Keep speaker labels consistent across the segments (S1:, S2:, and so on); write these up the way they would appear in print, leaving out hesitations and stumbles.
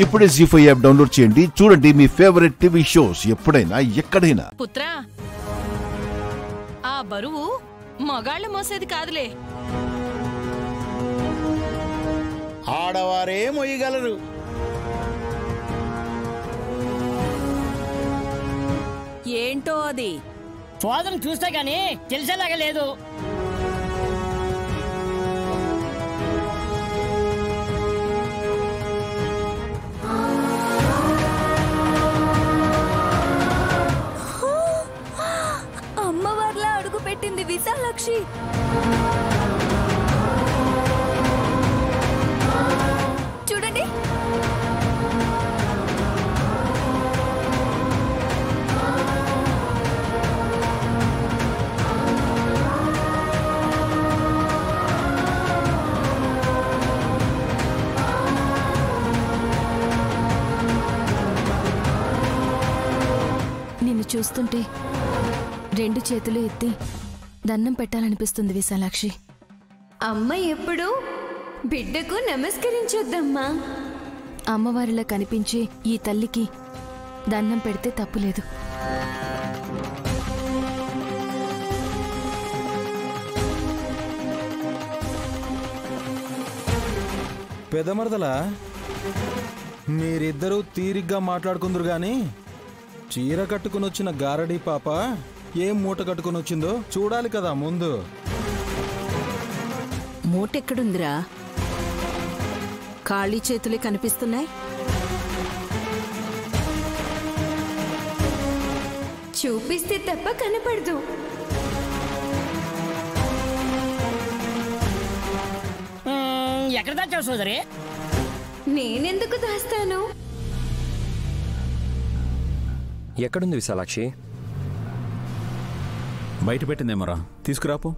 S1: ఇప్పుడే జీ5 app download చేయండి. చూడండి మీ ఫేవరెట్ టీవీ షోస్ ఎప్పుడైనా ఎక్కడైనా.
S2: పుత్రా, ఆ బరువు మగాళ్ళు మోసేది కాదులే,
S3: ఆడవారే మోయగలరు.
S2: ఏంటో అది
S4: సోదరం చూస్తే గానీ తెలిసేలాగా లేదు.
S5: అమ్మవార్లా అడుగు పెట్టింది విశాలాక్షి. చూడండి, నిన్ను చూస్తుంటే రెండు చేతులు ఎత్తి దండం పెట్టాలనిపిస్తుంది విశాలాక్షి.
S6: అమ్మ ఎప్పుడు బిడ్డకు నమస్కరించొద్దమ్మా.
S5: అమ్మవారిలా కనిపించే ఈ తల్లికి దండం పెడితే తప్పులేదు.
S7: పెదమరదలా, మీరిద్దరూ తీరిగ్గా మాట్లాడుకుందరు గాని చీర కట్టుకుని వచ్చిన గారడీ పాప ఏం మూట కట్టుకుని వచ్చిందో చూడాలి కదా ముందు.
S2: మూటెక్కడుందిరా? ఖాళీ చేతులే కనిపిస్తున్నాయి.
S6: చూపిస్తే తప్ప కనపడదు.
S4: ఎక్కడ దాచావు సోదరి?
S6: నేనెందుకు దాస్తాను?
S8: ఎక్కడుంది విశాలాక్షి?
S9: బయట పెట్టిందేమరా, తీసుకురాపు.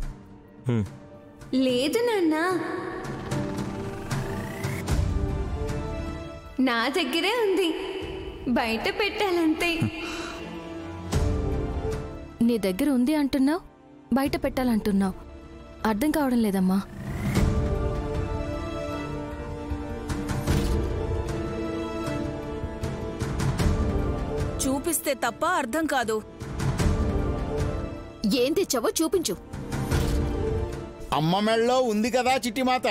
S6: లేదు నాన్న, నా దగ్గరే ఉంది. బయట పెట్టాలంతే.
S5: నీ దగ్గర ఉంది అంటున్నావు, బయట పెట్టాలంటున్నావు. అర్థం కావడం లేదమ్మా.
S2: చూపిస్తే తప్ప అర్థం కాదు.
S5: ఏం తెచ్చావో చూపించు.
S3: అమ్మ మెళ్ళలో ఉంది కదా చిట్టిమాత.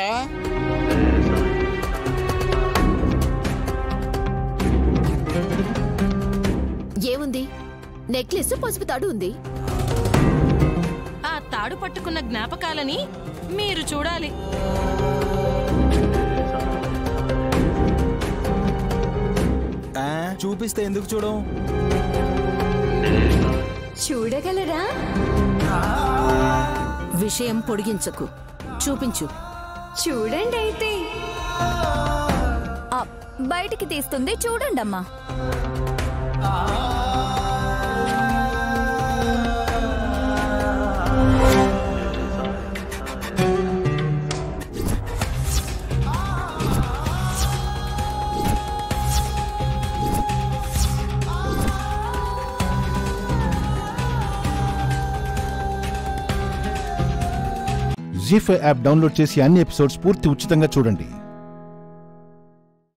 S5: ఏముంది? నెక్లెస్, పసుపు తాడు ఉంది.
S2: ఆ తాడు పట్టుకున్న జ్ఞాపకాలని మీరు చూడాలి.
S7: చూపిస్తే ఎందుకు చూడం?
S6: చూడగలరా?
S2: విషయం పొడిగించకు, చూపించు.
S6: చూడండి అయితే.
S5: బయటికి తీస్తుంది, చూడండమ్మా.
S1: జీ5 యాప్ డౌన్లోడ్ చేసి అన్ని ఎపిసోడ్స్ పూర్తి ఉచితంగా చూడండి.